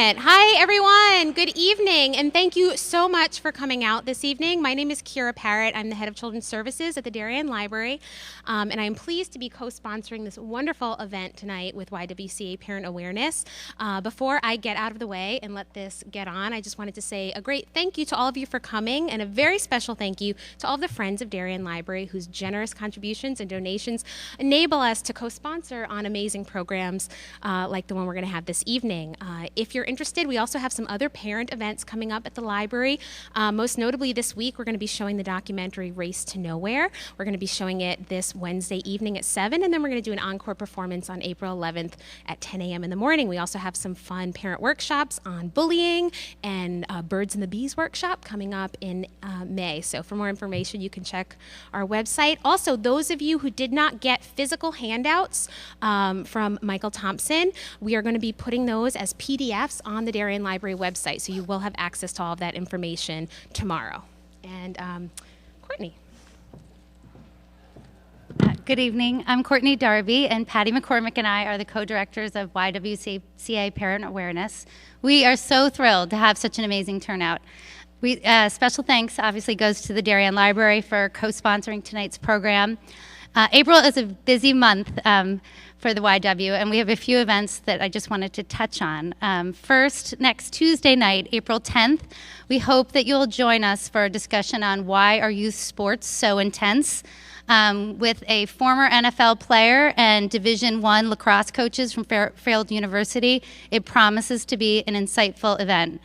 Excellent. Hi, everyone. Good evening, and thank you so much for coming out this evening. My name is Kira Parrott. I'm the head of Children's Services at the Darien Library, and I am pleased to be co-sponsoring this wonderful event tonight with YWCA Parent Awareness. Before I get out of the way and let this get on, I just wanted to say a great thank you to all of you for coming, and a very special thank you to all of the friends of Darien Library whose generous contributions and donations enable us to co-sponsor on amazing programs like the one we're going to have this evening. If you're interested, we also have some other parent events coming up at the library. Most notably this week, we're going to be showing the documentary Race to Nowhere. We're going to be showing it this Wednesday evening at 7, and then we're going to do an encore performance on April 11th at 10 a.m. in the morning. We also have some fun parent workshops on bullying and Birds and the Bees workshop coming up in May. So for more information, you can check our website. Also, those of you who did not get physical handouts from Michael Thompson, we are going to be putting those as PDFs on the Darien Library website, so you will have access to all of that information tomorrow. And Courtney. Good evening. I'm Courtney Darby, and Patty McCormick and I are the co-directors of YWCA Parent Awareness. We are so thrilled to have such an amazing turnout. Special thanks obviously goes to the Darien Library for co-sponsoring tonight's program. April is a busy month for the YW, and we have a few events that I just wanted to touch on. First, next Tuesday night, April 10th, we hope that you'll join us for a discussion on why are youth sports so intense, with a former NFL player and Division I lacrosse coaches from Fairfield University. It promises to be an insightful event.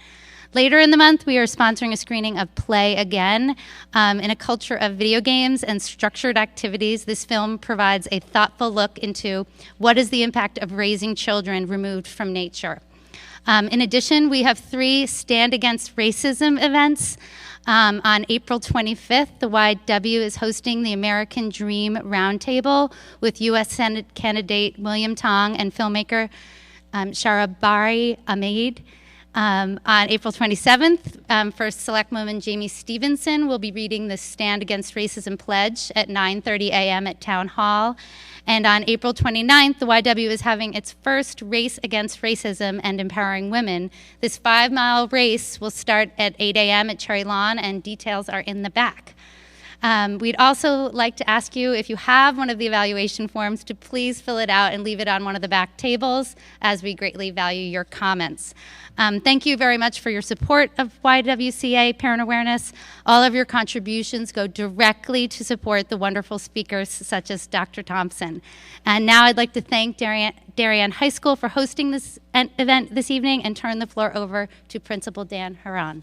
Later in the month, we are sponsoring a screening of Play Again. In a culture of video games and structured activities, this film provides a thoughtful look into what is the impact of raising children removed from nature. In addition, we have 3 Stand Against Racism events. On April 25th, the YW is hosting the American Dream Roundtable with U.S. Senate candidate William Tong and filmmaker Sharabari Ahmed. On April 27th, First Selectwoman Jamie Stevenson will be reading the Stand Against Racism Pledge at 9:30 a.m. at Town Hall. And on April 29th, the YW is having its first Race Against Racism and Empowering Women. This 5-mile race will start at 8 a.m. at Cherry Lawn, and details are in the back. We'd also like to ask you, if you have one of the evaluation forms, to please fill it out and leave it on one of the back tables, as we greatly value your comments. Thank you very much for your support of YWCA Parent Awareness. All of your contributions go directly to support the wonderful speakers such as Dr. Thompson. And now I'd like to thank Darien High School for hosting this event this evening, and turn the floor over to Principal Dan Haran.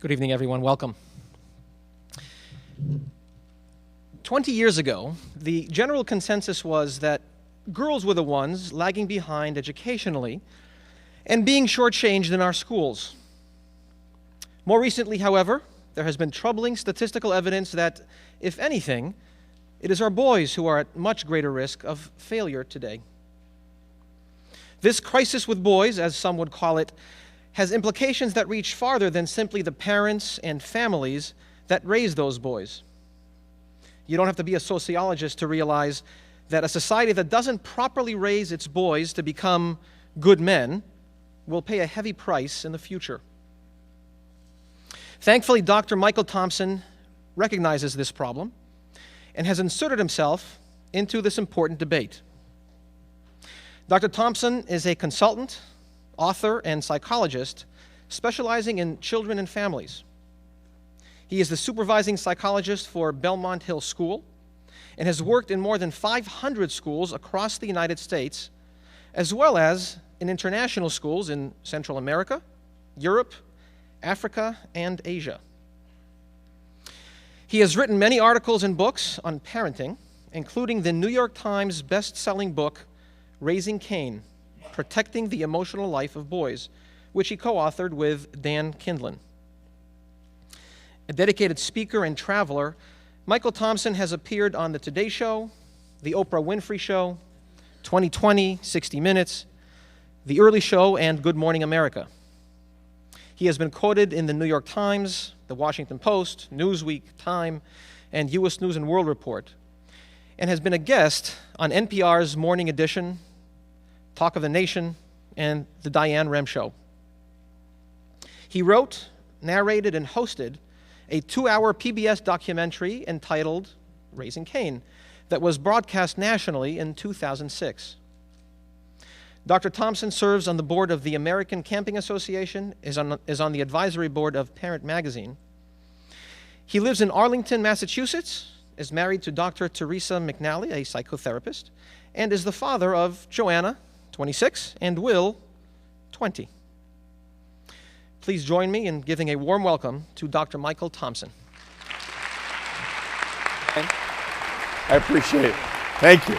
Good evening, everyone. Welcome. 20 years ago, the general consensus was that girls were the ones lagging behind educationally and being shortchanged in our schools. More recently, however, there has been troubling statistical evidence that, if anything, it is our boys who are at much greater risk of failure today. This crisis with boys, as some would call it, has implications that reach farther than simply the parents and families that raise those boys. You don't have to be a sociologist to realize that a society that doesn't properly raise its boys to become good men will pay a heavy price in the future. Thankfully, Dr. Michael Thompson recognizes this problem and has inserted himself into this important debate. Dr. Thompson is a consultant, author, and psychologist specializing in children and families. He is the supervising psychologist for Belmont Hill School and has worked in more than 500 schools across the United States, as well as in international schools in Central America, Europe, Africa, and Asia. He has written many articles and books on parenting, including the New York Times best-selling book, Raising Cain, Protecting the Emotional Life of Boys, which he co-authored with Dan Kindlin. A dedicated speaker and traveler, Michael Thompson has appeared on The Today Show, The Oprah Winfrey Show, 2020, 60 Minutes, The Early Show, and Good Morning America. He has been quoted in the New York Times, the Washington Post, Newsweek, Time, and U.S. News and World Report, and has been a guest on NPR's Morning Edition, Talk of the Nation, and The Diane Rem Show. He wrote, narrated, and hosted a 2-hour PBS documentary entitled Raising Cain that was broadcast nationally in 2006. Dr. Thompson serves on the board of the American Camping Association, is on the advisory board of Parent Magazine. He lives in Arlington, Massachusetts, is married to Dr. Teresa McNally, a psychotherapist, and is the father of Joanna, 26, and Will, 20. Please join me in giving a warm welcome to Dr. Michael Thompson. I appreciate it. Thank you.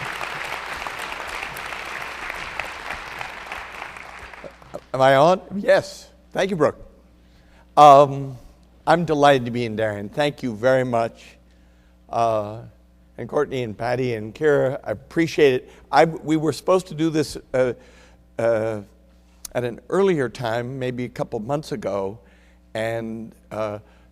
Am I on? Yes. Thank you, Brooke. I'm delighted to be in Darien. Thank you very much. And Courtney and Patty and Kira, I appreciate it. We were supposed to do this at an earlier time, maybe a couple months ago, and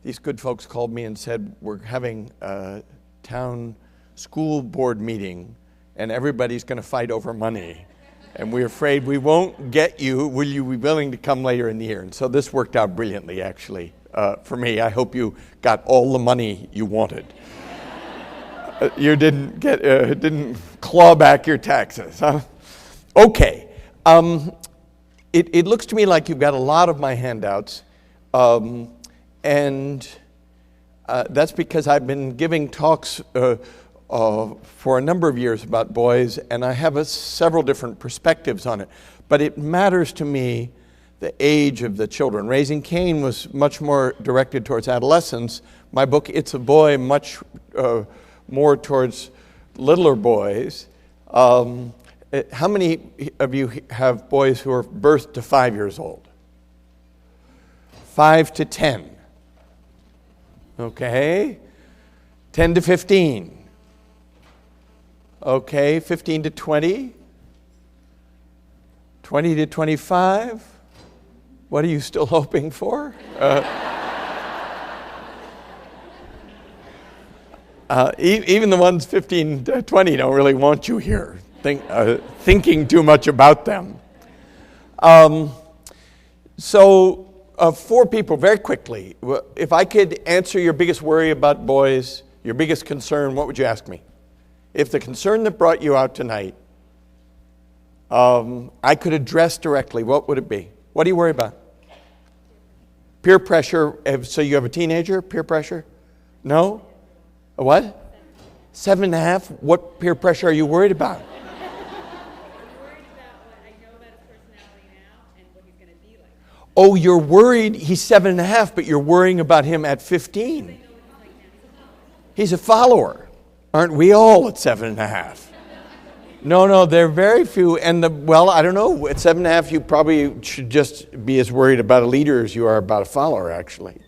these good folks called me and said, we're having a town school board meeting, and everybody's going to fight over money. And we're afraid we won't get you. Will you be willing to come later in the year? And so this worked out brilliantly, actually, for me. I hope you got all the money you wanted. You didn't claw back your taxes, huh? Okay. It looks to me like you've got a lot of my handouts, and that's because I've been giving talks for a number of years about boys, and I have several different perspectives on it. But it matters to me the age of the children. Raising Cain was much more directed towards adolescents. My book, It's a Boy, much more towards littler boys. How many of you have boys who are birthed to 5 years old? 5 to 10. Okay. 10 to 15. Okay, 15 to 20. 20 to 25. What are you still hoping for? Even the ones 15 to 20 don't really want you here, thinking too much about them. So 4 people, very quickly. If I could answer your biggest worry about boys, your biggest concern, what would you ask me? If the concern that brought you out tonight, I could address directly, what would it be? What do you worry about? Peer pressure. So you have a teenager, peer pressure? No? A what? 7.5? What peer pressure are you worried about? I'm worried about what I know about his personality now and what he's going to be like. Oh, you're worried he's 7.5, but you're worrying about him at 15. He's a follower. Aren't we all at 7.5? No, there are very few. And I don't know. At 7.5, you probably should just be as worried about a leader as you are about a follower, actually.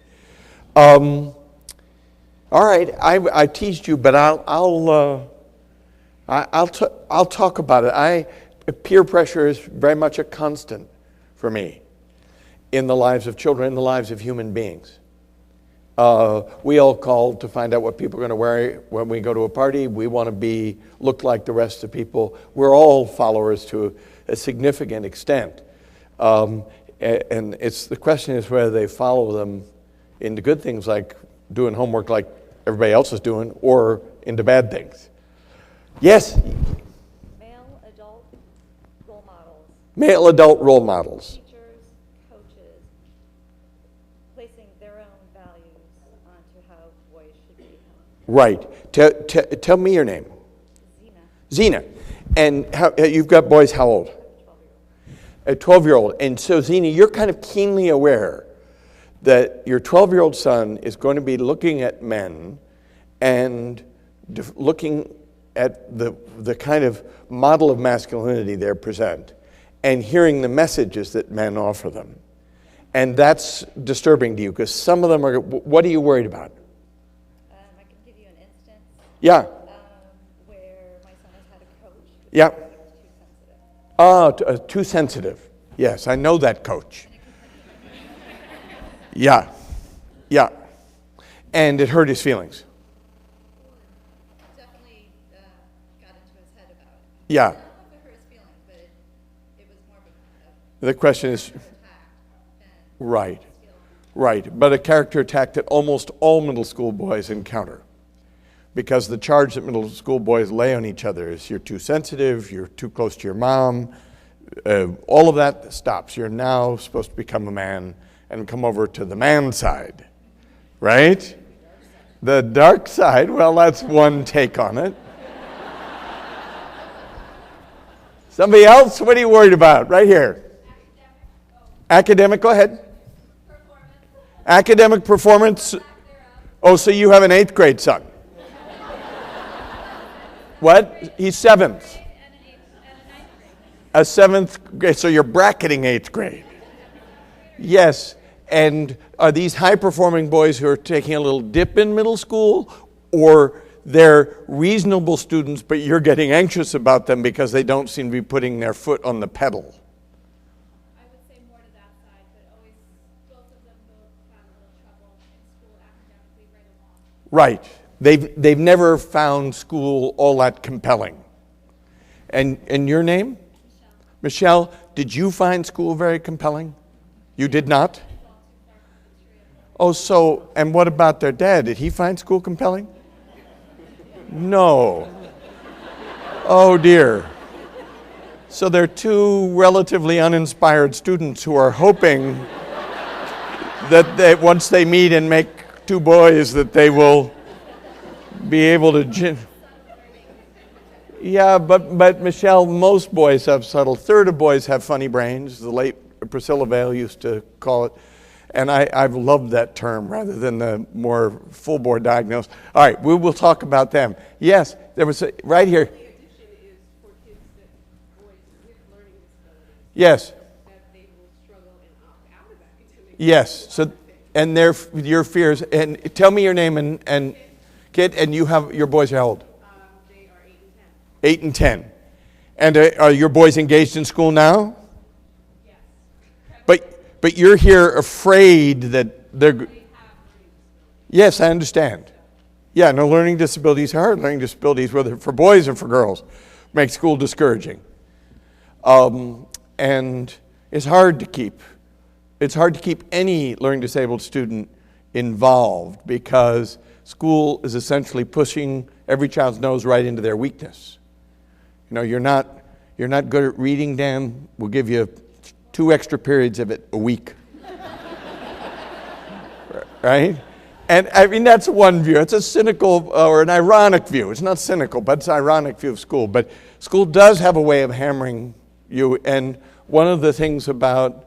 All right, I teased you, but I'll talk about it. Peer pressure is very much a constant for me in the lives of children, in the lives of human beings. We all call to find out what people are going to wear when we go to a party. We want to look like the rest of people. We're all followers to a significant extent. And the question is whether they follow them into good things like doing homework like everybody else is doing, or into bad things. Yes? Male adult role models. Male adult role models. Teachers, coaches, placing their own values onto how boys should be. Right. Tell me your name. Zena. Zena. And you've got boys how old? 12-year-old. A 12-year-old. And so, Zena, you're kind of keenly aware that your 12-year-old son is going to be looking at men and looking at the kind of model of masculinity they present and hearing the messages that men offer them. And that's disturbing to you because some of them are, what are you worried about? I can give you an instance. Yeah. Where my son has had a coach. Yeah. He was too sensitive. Too sensitive. Yes, I know that coach. Yeah, yeah. And it hurt his feelings. Definitely got into his head about it. Yeah. I don't know if it hurt his feelings, but it was more of a The question is, attack than right, his feelings. right. But a character attack that almost all middle school boys encounter. Because the charge that middle school boys lay on each other is you're too sensitive, you're too close to your mom. All of that stops. You're now supposed to become a man and come over to the man side, right? The dark side, well, that's one take on it. Somebody else? What are you worried about? Right here. Academic, go ahead. Academic performance. Oh, so you have an 8th grade son. What? He's 7th. A 7th grade, so you're bracketing 8th grade. Yes, and are these high-performing boys who are taking a little dip in middle school, or they're reasonable students, but you're getting anxious about them because they don't seem to be putting their foot on the pedal? I would say more to that side, but always both of them both found a little trouble in school academically right along. Right. They've never found school all that compelling. And your name? Michelle, did you find school very compelling? You did not? Oh, so, and what about their dad? Did he find school compelling? No. Oh, dear. So they're two relatively uninspired students who are hoping that once they meet and make two boys that they will be able to... Yeah, but Michelle, most boys have subtle. Third of boys have funny brains. The late Priscilla Vale used to call it. And I've loved that term rather than the more full-bore diagnosis. All right, we will talk about them. Yes, there was right here. Yes. Yes. So, and your fears. And tell me your name and kid. And you have your boys are how old? They are 8 and 10. And are your boys engaged in school now? Yes. But you're here afraid that they're. Yes, I understand. Yeah, no, learning disabilities are hard. Learning disabilities, whether for boys or for girls, make school discouraging. And it's hard to keep. It's hard to keep any learning disabled student involved because school is essentially pushing every child's nose right into their weakness. You know, you're not good at reading, Dan. We'll give you 2 extra periods of it a week. Right? And I mean, that's one view. It's a cynical or an ironic view. It's not cynical, but it's an ironic view of school. But school does have a way of hammering you. And one of the things about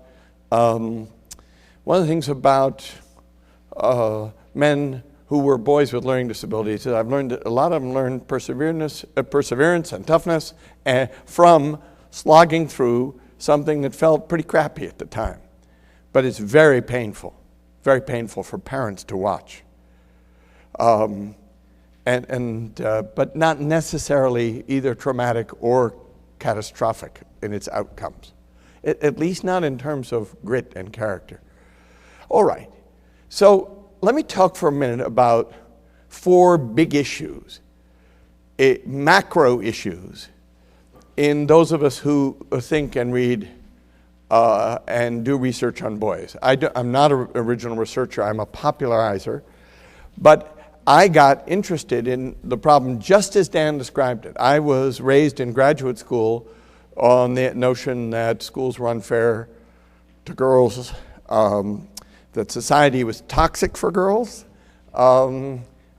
men who were boys with learning disabilities is I've learned that a lot of them learned perseverance and toughness from slogging through something that felt pretty crappy at the time. But it's very painful for parents to watch. But not necessarily either traumatic or catastrophic in its outcomes, at least not in terms of grit and character. All right, so let me talk for a minute about 4 big issues, macro issues, in those of us who think and read and do research on boys. I'm not an original researcher, I'm a popularizer, but I got interested in the problem just as Dan described it. I was raised in graduate school on the notion that schools were unfair to girls, that society was toxic for girls.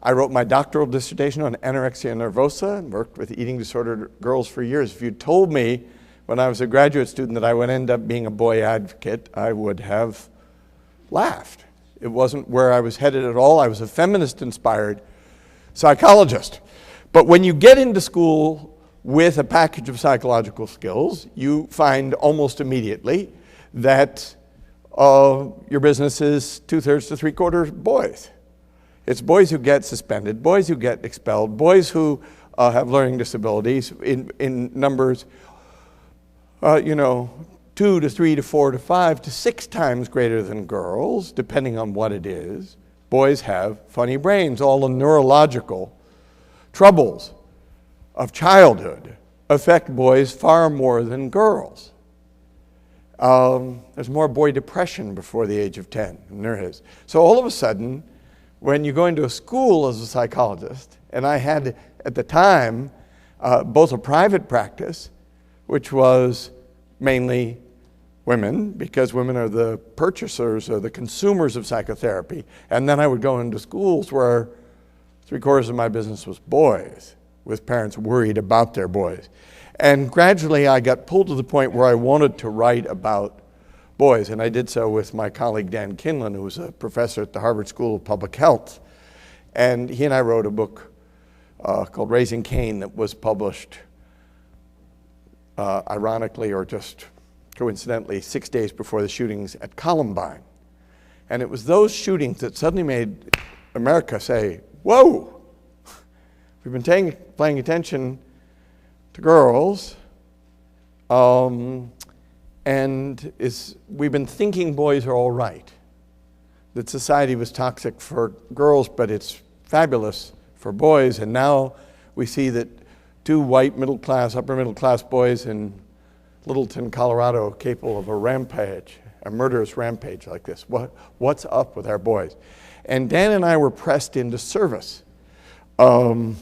I wrote my doctoral dissertation on anorexia nervosa and worked with eating disordered girls for years. If you told me when I was a graduate student that I would end up being a boy advocate, I would have laughed. It wasn't where I was headed at all. I was a feminist-inspired psychologist. But when you get into school with a package of psychological skills, you find almost immediately that your business is 2/3 to 3/4 boys. It's boys who get suspended, boys who get expelled, boys who have learning disabilities in numbers, 2 2 to 3 to 4 to 5 to 6 times greater than girls, depending on what it is. Boys have funny brains. All the neurological troubles of childhood affect boys far more than girls. There's more boy depression before the age of 10 than there is. So all of a sudden, when you go into a school as a psychologist, and I had at the time both a private practice, which was mainly women, because women are the purchasers or the consumers of psychotherapy, and then I would go into schools where 3/4 of my business was boys, with parents worried about their boys. And gradually I got pulled to the point where I wanted to write about boys, and I did so with my colleague Dan Kinlan, who was a professor at the Harvard School of Public Health. And he and I wrote a book called Raising Cain that was published ironically or just coincidentally 6 days before the shootings at Columbine. And it was those shootings that suddenly made America say, whoa, we've been paying attention to girls, and we've been thinking boys are all right, that society was toxic for girls, but it's fabulous for boys. And now we see that 2 white upper middle class boys in Littleton, Colorado, are capable of a murderous rampage like this. What's up with our boys? And Dan and I were pressed into service to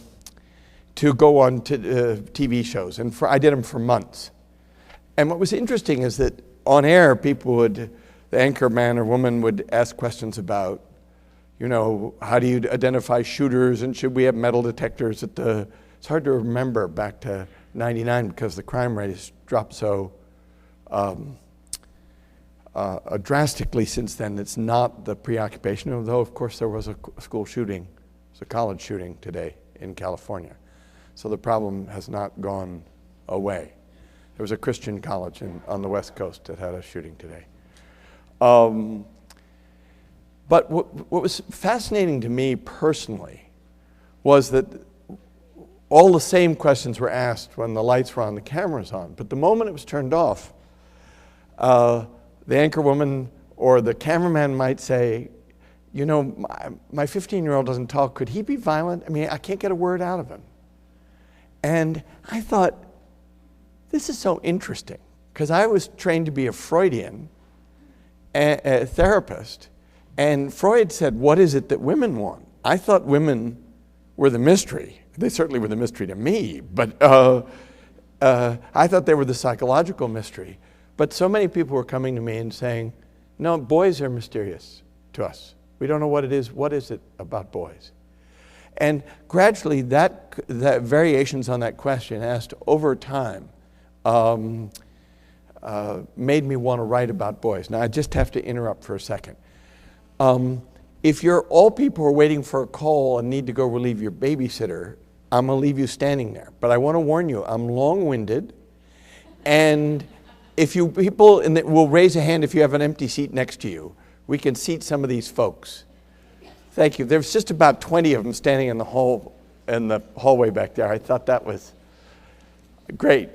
go on to TV shows, and I did them for months. And what was interesting is that on air, the anchor man or woman would ask questions about, how do you identify shooters, and should we have metal detectors it's hard to remember back to 99 because the crime rate has dropped so drastically since then. It's not the preoccupation, although of course there was a school shooting, a college shooting today in California. So the problem has not gone away. There was a Christian college on the West Coast that had a shooting today. But what was fascinating to me personally was that all the same questions were asked when the lights were on, the cameras on. But the moment it was turned off, the anchor woman or the cameraman might say, my 15-year-old doesn't talk. Could he be violent? I mean, I can't get a word out of him. And I thought, this is so interesting, because I was trained to be a Freudian a therapist, and Freud said, what is it that women want? I thought women were the mystery. They certainly were the mystery to me, but I thought they were the psychological mystery. But so many people were coming to me and saying, no, boys are mysterious to us. We don't know what it is. What is it about boys? And gradually, that variations on that question asked over time made me want to write about boys. Now, I just have to interrupt for a second. If all people are waiting for a call and need to go relieve your babysitter, I'm going to leave you standing there. But I want to warn you, I'm long-winded, and if you people will raise a hand if you have an empty seat next to you. We can seat some of these folks. Thank you. There's just about 20 of them standing in the hallway back there. I thought that was great.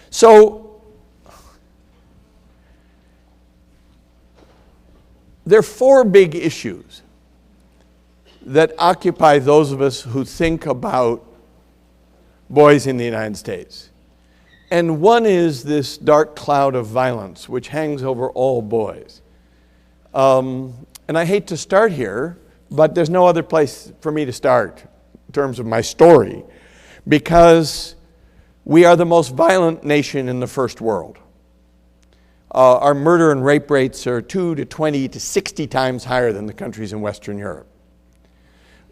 So there are 4 big issues that occupy those of us who think about boys in the United States. And one is this dark cloud of violence which hangs over all boys. And I hate to start here, but there's no other place for me to start in terms of my story, because we are the most violent nation in the first world. Our murder and rape rates are 2 to 20 to 60 times higher than the countries in Western Europe.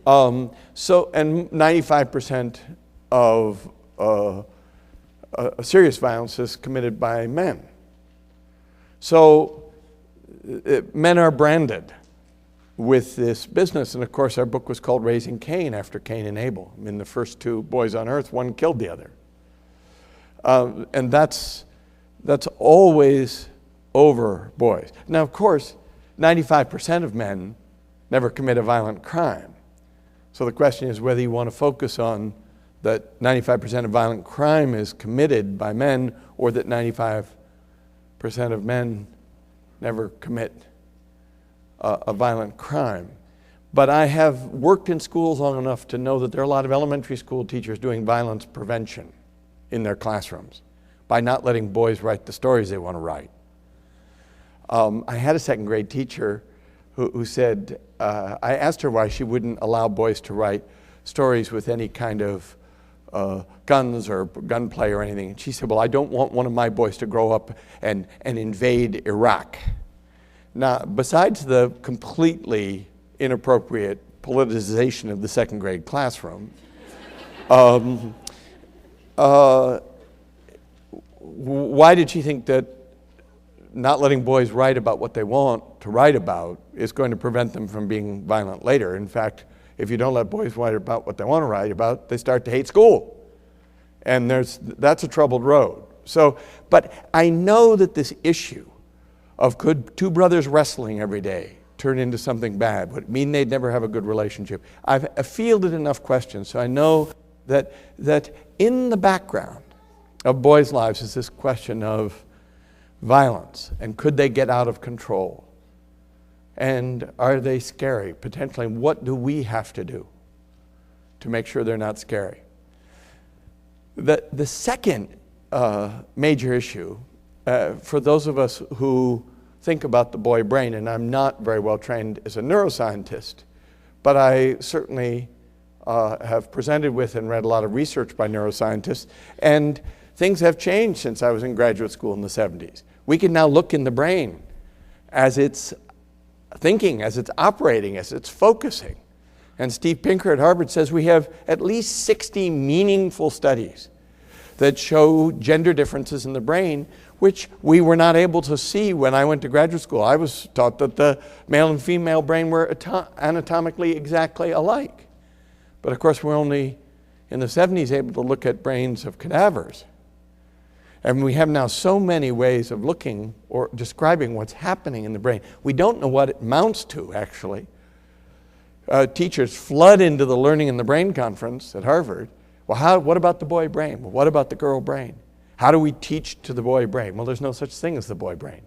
And 95% of serious violence is committed by men. So men are branded with this business. And of course, our book was called Raising Cain, after Cain and Abel. I mean, the first 2 boys on earth, one killed the other. And that's always over boys. Now, of course, 95% of men never commit a violent crime. So the question is whether you want to focus on that 95% of violent crime is committed by men, or that 95% of men never commit a violent crime. But I have worked in schools long enough to know that there are a lot of elementary school teachers doing violence prevention in their classrooms by not letting boys write the stories they want to write. I had a second grade teacher who said, I asked her why she wouldn't allow boys to write stories with any kind of guns or gunplay or anything. And she said, well, I don't want one of my boys to grow up and invade Iraq. Now, besides the completely inappropriate politicization of the second grade classroom, why did she think that not letting boys write about what they want to write about is going to prevent them from being violent later? In fact, if you don't let boys write about what they want to write about, they start to hate school. And that's a troubled road. So, but I know that this issue of could two brothers wrestling every day turn into something bad, would it mean they'd never have a good relationship? I've fielded enough questions, so I know that in the background of boys' lives is this question of violence, and could they get out of control? And are they scary, potentially? And what do we have to do to make sure they're not scary? The second major issue, for those of us who think about the boy brain, and I'm not very well trained as a neuroscientist, but I certainly have presented with and read a lot of research by neuroscientists, and things have changed since I was in graduate school in the 70s. We can now look in the brain as it's thinking, as it's operating, as it's focusing. And Steve Pinker at Harvard says we have at least 60 meaningful studies that show gender differences in the brain, which we were not able to see when I went to graduate school. I was taught that the male and female brain were anatomically exactly alike. But of course, we're only in the 70s able to look at brains of cadavers. And we have now so many ways of looking or describing what's happening in the brain. We don't know what it amounts to, actually. Teachers flood into the Learning in the Brain conference at Harvard. Well, what about the boy brain? Well, what about the girl brain? How do we teach to the boy brain? Well, there's no such thing as the boy brain,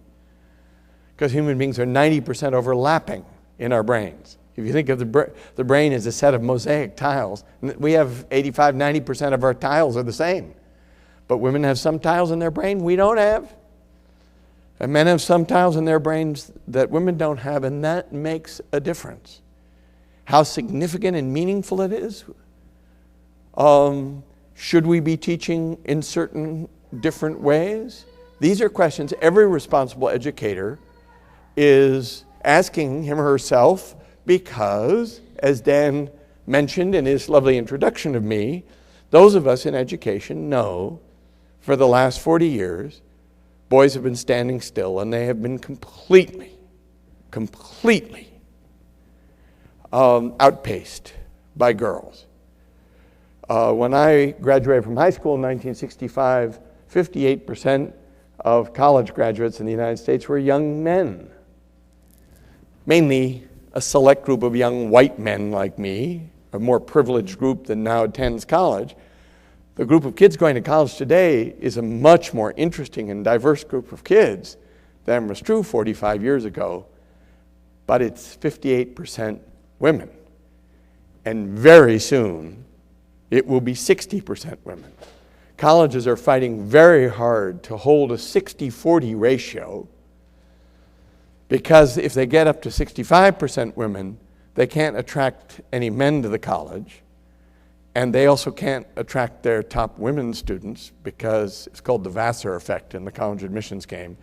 because human beings are 90% overlapping in our brains. If you think of the brain as a set of mosaic tiles, we have 85, 90% of our tiles are the same. But women have some tiles in their brain we don't have. And men have some tiles in their brains that women don't have, and that makes a difference. How significant and meaningful it is. Should we be teaching in certain different ways? These are questions every responsible educator is asking him or herself, because, as Dan mentioned in his lovely introduction of me, those of us in education know for the last 40 years, boys have been standing still, and they have been completely outpaced by girls. When I graduated from high school in 1965, 58% of college graduates in the United States were young men. Mainly a select group of young white men like me, a more privileged group that now attends college. The group of kids going to college today is a much more interesting and diverse group of kids than was true 45 years ago, but it's 58% women. And very soon, it will be 60% women. Colleges are fighting very hard to hold a 60-40 ratio, because if they get up to 65% women, they can't attract any men to the college, and they also can't attract their top women students, because it's called the Vassar effect in the college admissions game.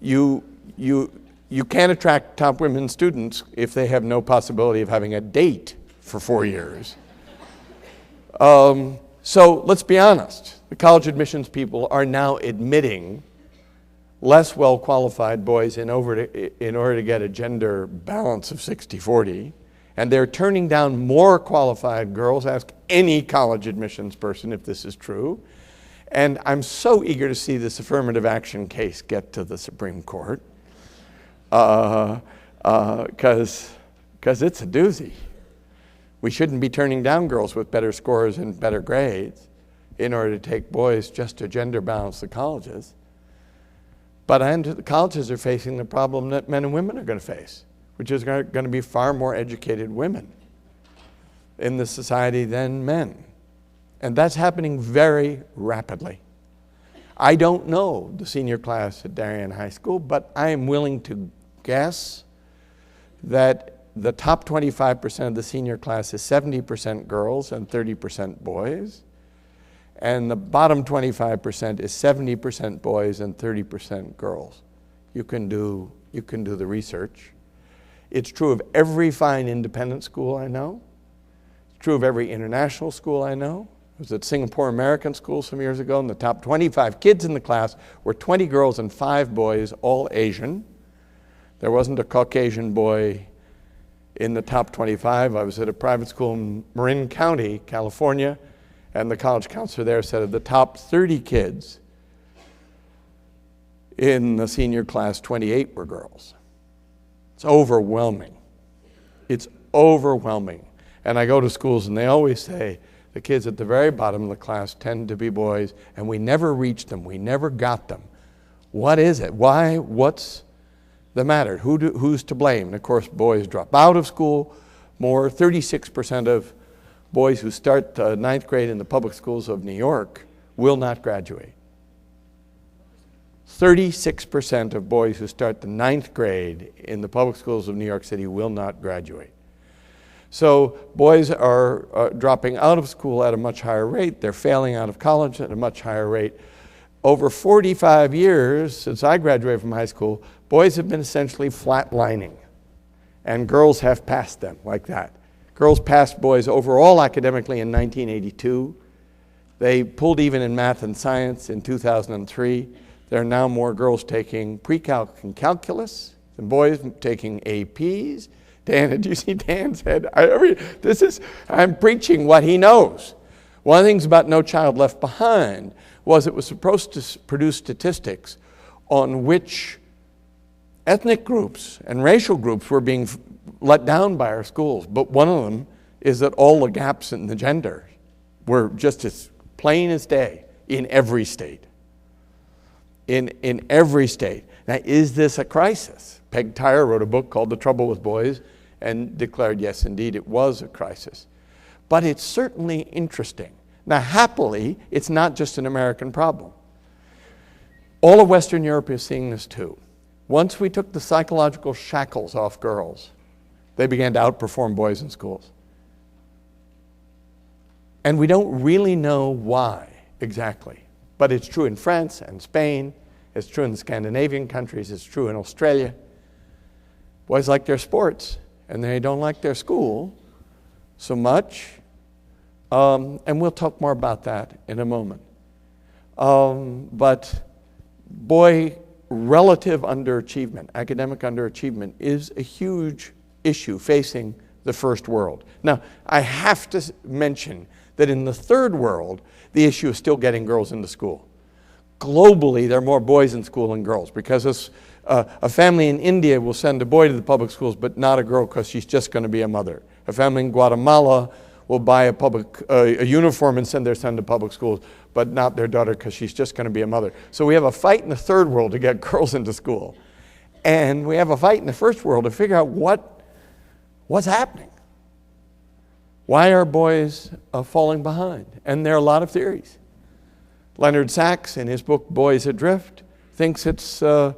You can't attract top women students if they have no possibility of having a date for 4 years. So let's be honest. The college admissions people are now admitting less well-qualified boys in order to get a gender balance of 60-40, and they're turning down more qualified girls. Ask any college admissions person if this is true. And I'm so eager to see this affirmative action case get to the Supreme Court, because it's a doozy. We shouldn't be turning down girls with better scores and better grades in order to take boys just to gender balance the colleges. But the colleges are facing the problem that men and women are going to face, which is going to be far more educated women in the society than men. And that's happening very rapidly. I don't know the senior class at Darien High School, but I am willing to guess that the top 25% of the senior class is 70% girls and 30% boys. And the bottom 25% is 70% boys and 30% girls. You can do the research. It's true of every fine independent school I know. It's true of every international school I know. I was at Singapore American School some years ago, and the top 25 kids in the class were 20 girls and 5 boys, all Asian. There wasn't a Caucasian boy in the top 25. I was at a private school in Marin County, California, and the college counselor there said of the top 30 kids in the senior class, 28 were girls. It's overwhelming. It's overwhelming. And I go to schools and they always say, the kids at the very bottom of the class tend to be boys, and we never reached them. We never got them. What is it? Why? What's the matter? Who's to blame? And of course, boys drop out of school more. 36% of boys who start the 9th grade in the public schools of New York will not graduate. 36% of boys who start the 9th grade in the public schools of New York City will not graduate. So boys are dropping out of school at a much higher rate. They're failing out of college at a much higher rate. Over 45 years since I graduated from high school, boys have been essentially flatlining, and girls have passed them like that. Girls passed boys overall academically in 1982. They pulled even in math and science in 2003. There are now more girls taking pre-calc and calculus than boys taking APs. Dan, did you see Dan's head? I'm preaching what he knows. One of the things about No Child Left Behind was it was supposed to produce statistics on which ethnic groups and racial groups were being let down by our schools. But one of them is that all the gaps in the gender were just as plain as day in every state. In every state. Now, is this a crisis? Peg Tyre wrote a book called The Trouble with Boys and declared, yes, indeed, it was a crisis. But it's certainly interesting. Now, happily, it's not just an American problem. All of Western Europe is seeing this too. Once we took the psychological shackles off girls, they began to outperform boys in schools. And we don't really know why exactly. But it's true in France and Spain. It's true in the Scandinavian countries. It's true in Australia. Boys like their sports, and they don't like their school so much. And we'll talk more about that in a moment. But boy relative underachievement, academic underachievement, is a huge issue facing the first world. Now, I have to mention that in the third world, the issue is still getting girls into school. Globally, there are more boys in school than girls, because a family in India will send a boy to the public schools, but not a girl, because she's just going to be a mother. A family in Guatemala will buy a uniform and send their son to public schools, but not their daughter, because she's just going to be a mother. So we have a fight in the third world to get girls into school. And we have a fight in the first world to figure out what's happening. Why are boys falling behind? And there are a lot of theories. Leonard Sachs, in his book Boys Adrift, thinks it's the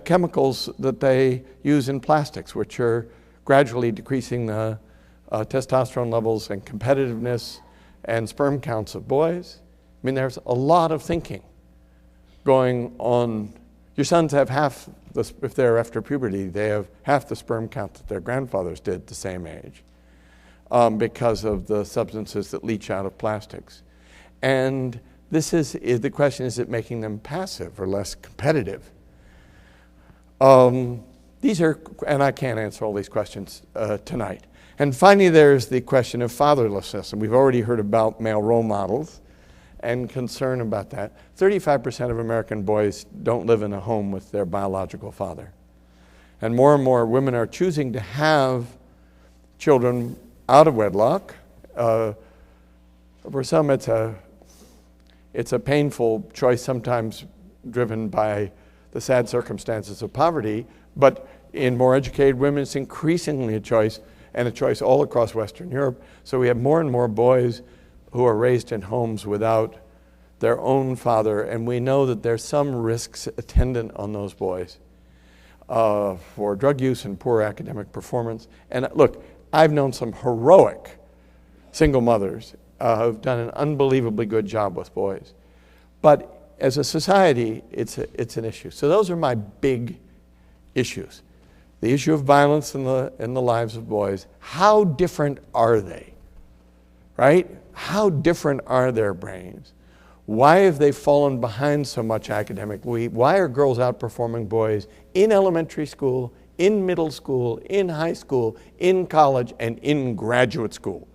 chemicals that they use in plastics, which are gradually decreasing the testosterone levels and competitiveness and sperm counts of boys. I mean, there's a lot of thinking going on. Your sons have half, if they're after puberty, they have half the sperm count that their grandfathers did at the same age because of the substances that leach out of plastics. And the question, is it making them passive or less competitive? And I can't answer all these questions tonight. And finally, there's the question of fatherlessness. And we've already heard about male role models and concern about that. 35% of American boys don't live in a home with their biological father. And more women are choosing to have children out of wedlock. For some, it's a painful choice, sometimes driven by the sad circumstances of poverty, but in more educated women, it's increasingly a choice, and a choice all across Western Europe. So we have more and more boys who are raised in homes without their own father, and we know that there's some risks attendant on those boys for drug use and poor academic performance. And look, I've known some heroic single mothers who've done an unbelievably good job with boys. But as a society, it's an issue. So those are my big issues. The issue of violence in the lives of boys. How different are they? Right? How different are their brains? Why have they fallen behind so much academically? Why are girls outperforming boys in elementary school, in middle school, in high school, in college, and in graduate school?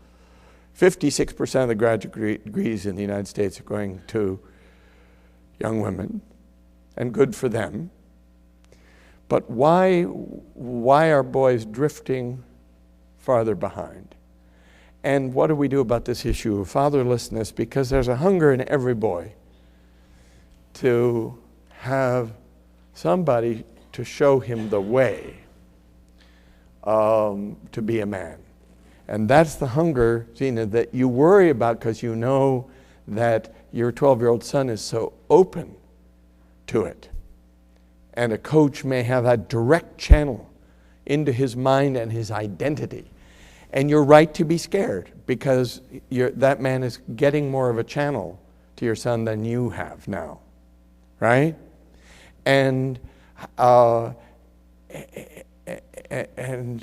56% of the graduate degrees in the United States are going to young women, and good for them. But why are boys drifting farther behind? And what do we do about this issue of fatherlessness? Because there's a hunger in every boy to have somebody to show him the way to be a man. And that's the hunger, Zena, that you worry about because you know that your 12-year-old son is so open to it. And a coach may have that direct channel into his mind and his identity. And you're right to be scared because that man is getting more of a channel to your son than you have now, right? And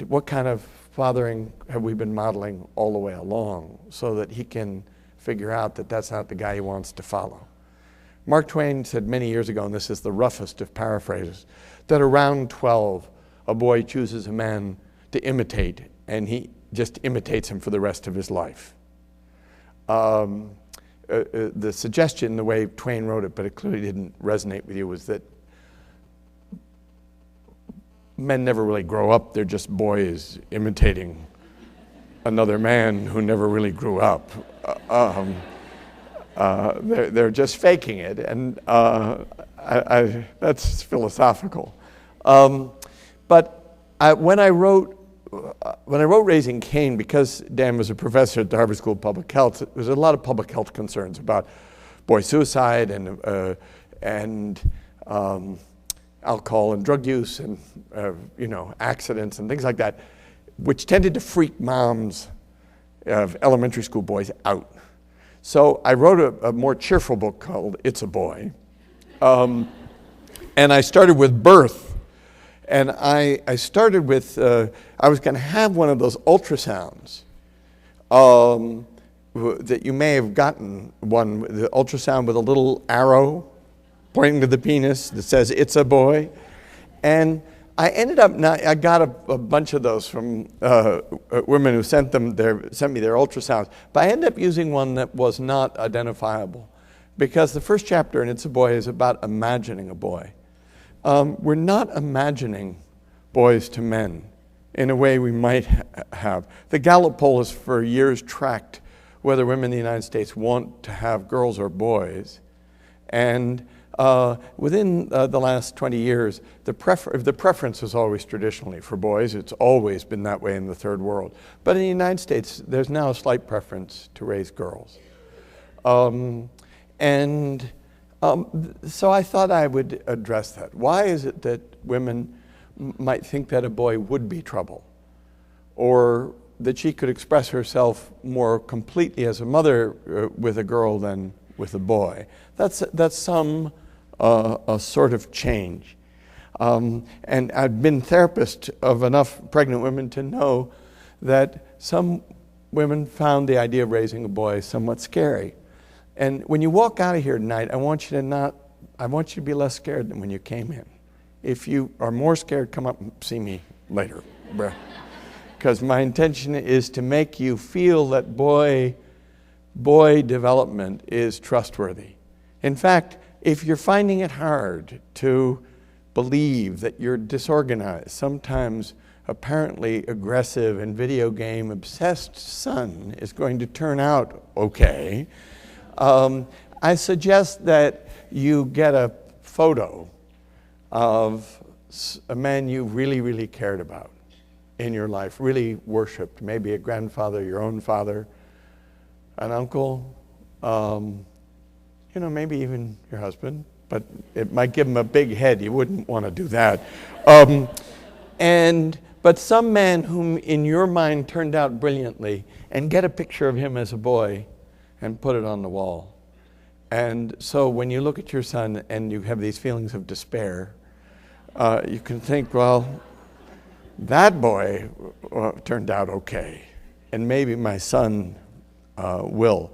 what kind of fathering have we been modeling all the way along so that he can figure out that that's not the guy he wants to follow? Mark Twain said many years ago, and this is the roughest of paraphrases, that around 12, a boy chooses a man to imitate, and he just imitates him for the rest of his life. The suggestion, the way Twain wrote it, but it clearly didn't resonate with you, was that men never really grow up. They're just boys imitating another man who never really grew up. They're just faking it, and that's philosophical. But when I wrote Raising Cain, because Dan was a professor at the Harvard School of Public Health, there was a lot of public health concerns about boy suicide and alcohol and drug use and accidents and things like that, which tended to freak moms of elementary school boys out. So I wrote a more cheerful book called It's a Boy. And I started with birth. And I started with, I was going to have one of those ultrasounds that you may have gotten, the ultrasound with a little arrow pointing to the penis that says, "It's a boy." And I ended up I got a bunch of those from women who sent me their ultrasounds, but I ended up using one that was not identifiable because the first chapter in It's a Boy is about imagining a boy. We're not imagining boys to men in a way we might have. The Gallup poll has for years tracked whether women in the United States want to have girls or boys. And within the last 20 years, the preference was always traditionally for boys. It's always been that way in the third world. But in the United States, there's now a slight preference to raise girls. So I thought I would address that. Why is it that women might think that a boy would be trouble, or that she could express herself more completely as a mother with a girl than with a boy? That's some a sort of change. And I've been therapist of enough pregnant women to know that some women found the idea of raising a boy somewhat scary. And when you walk out of here tonight, I want you to be less scared than when you came in. If you are more scared, come up and see me later. Because my intention is to make you feel that boy development is trustworthy. In fact, if you're finding it hard to believe that your disorganized, sometimes apparently aggressive and video game obsessed son is going to turn out okay, I suggest that you get a photo of a man you really, really cared about in your life, really worshipped, maybe a grandfather, your own father, an uncle, maybe even your husband, but it might give him a big head. You wouldn't want to do that. But some man whom in your mind turned out brilliantly, and get a picture of him as a boy and put it on the wall. And so when you look at your son and you have these feelings of despair, you can think, well, that boy turned out okay, and maybe my son will.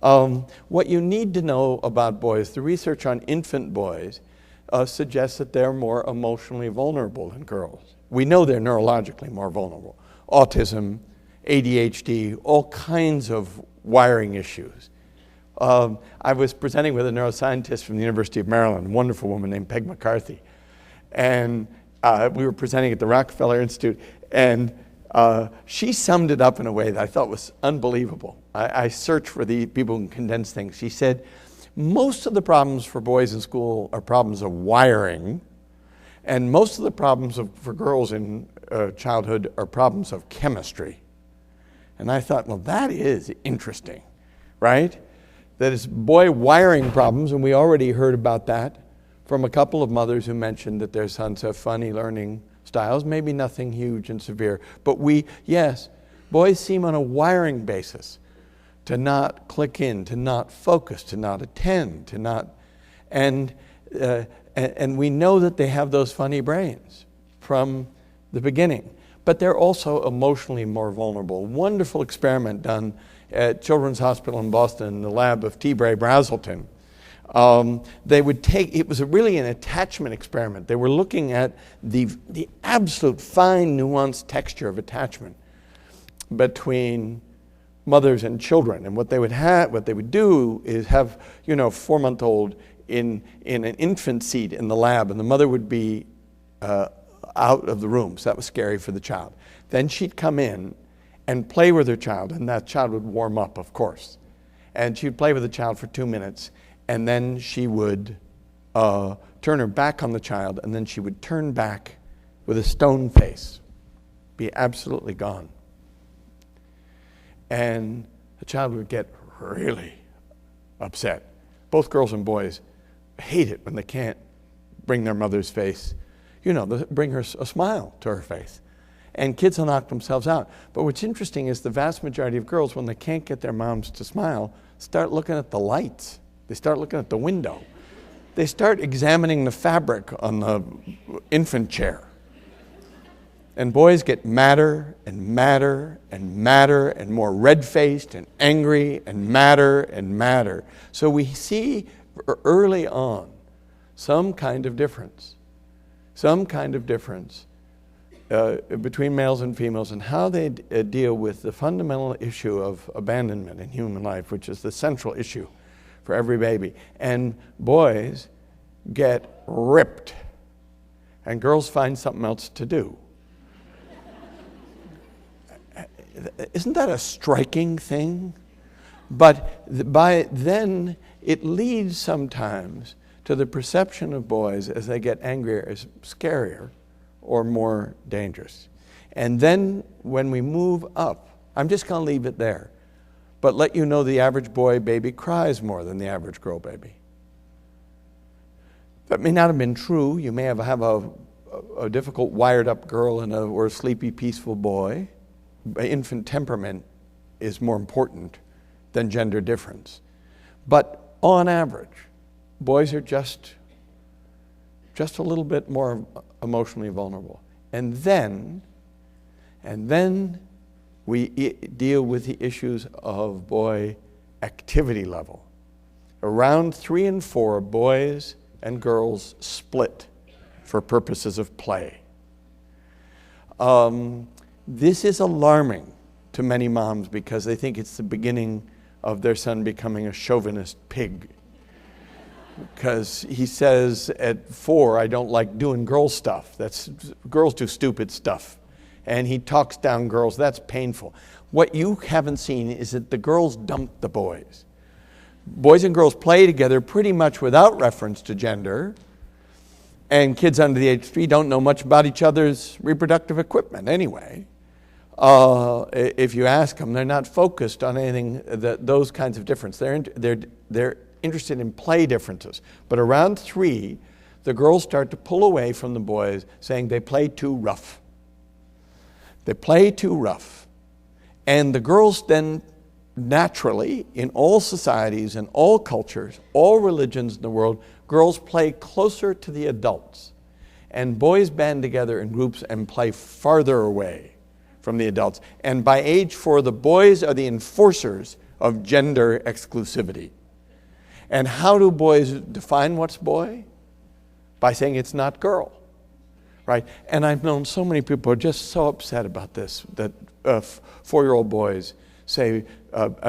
What you need to know about boys, the research on infant boys suggests that they're more emotionally vulnerable than girls. We know they're neurologically more vulnerable. Autism, ADHD, all kinds of wiring issues. I was presenting with a neuroscientist from the University of Maryland, a wonderful woman named Peg McCarthy. And we were presenting at the Rockefeller Institute, and she summed it up in a way that I thought was unbelievable. I searched for the people who can condense things. She said, most of the problems for boys in school are problems of wiring, and most of the problems for girls in childhood are problems of chemistry. And I thought, well, that is interesting, right? That is boy wiring problems, and we already heard about that from a couple of mothers who mentioned that their sons have funny learning styles, maybe nothing huge and severe. But yes, boys seem on a wiring basis to not click in, to not focus, to not attend, to not, and we know that they have those funny brains from the beginning. But they're also emotionally more vulnerable. Wonderful experiment done at Children's Hospital in Boston in the lab of T. Bray Brazelton. They would take, it was really an attachment experiment. They were looking at the absolute fine nuanced texture of attachment between mothers and children. And what they would do is have, 4-month-old in an infant seat in the lab, and the mother would be out of the room, so that was scary for the child. Then she'd come in and play with her child, and that child would warm up, of course. And she'd play with the child for 2 minutes, and then she would turn her back on the child, and then she would turn back with a stone face, be absolutely gone. And the child would get really upset. Both girls and boys hate it when they can't bring their mother's face, bring her a smile to her face. And kids will knock themselves out. But what's interesting is the vast majority of girls, when they can't get their moms to smile, start looking at the lights. They start looking at the window. They start examining the fabric on the infant chair. And boys get madder and madder and madder and more red-faced and angry and madder and madder. So we see early on some kind of difference between males and females and how they deal with the fundamental issue of abandonment in human life, which is the central issue for every baby. And boys get ripped, and girls find something else to do. Isn't that a striking thing? But by then, it leads sometimes to the perception of boys as they get angrier as scarier or more dangerous. And then when we move up, I'm just going to leave it there, but let you know the average boy baby cries more than the average girl baby. That may not have been true. You may have a difficult, wired-up girl or a sleepy, peaceful boy. Infant temperament is more important than gender difference. But on average, boys are just a little bit more emotionally vulnerable. And then we deal with the issues of boy activity level. Around 3 and 4, boys and girls split for purposes of play. This is alarming to many moms because they think it's the beginning of their son becoming a chauvinist pig. because he says at 4, I don't like doing girl stuff. Girls do stupid stuff. And he talks down girls. That's painful. What you haven't seen is that the girls dump the boys. Boys and girls play together pretty much without reference to gender. And kids under the age of 3 don't know much about each other's reproductive equipment anyway. If you ask them, they're not focused on anything, those kinds of difference. They're interested in play differences. But around 3, the girls start to pull away from the boys, saying they play too rough. They play too rough. And the girls then naturally, in all societies, in all cultures, all religions in the world, girls play closer to the adults. And boys band together in groups and play farther away from the adults. And by age 4, the boys are the enforcers of gender exclusivity. And how do boys define what's boy? By saying it's not girl, right? And I've known so many people who are just so upset about this, that 4-year-old boys say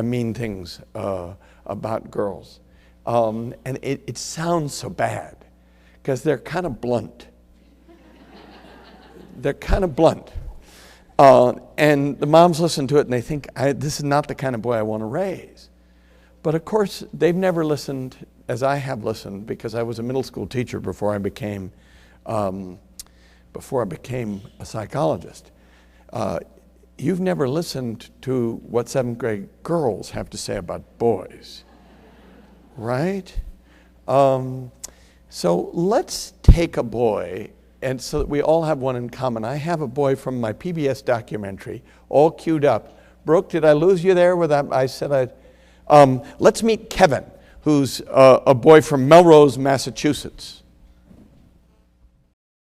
mean things about girls. And it sounds so bad because they're kind of blunt. They're kind of blunt. And the moms listen to it and they think, this is not the kind of boy I want to raise. But of course, they've never listened as I have listened, because I was a middle school teacher before I became a psychologist. You've never listened to what 7th grade girls have to say about boys, right? So let's take a boy, and so that we all have one in common. I have a boy from my PBS documentary, all queued up. Brooke, did I lose you there with that? I said I'd... let's meet Kevin, who's a boy from Melrose, Massachusetts.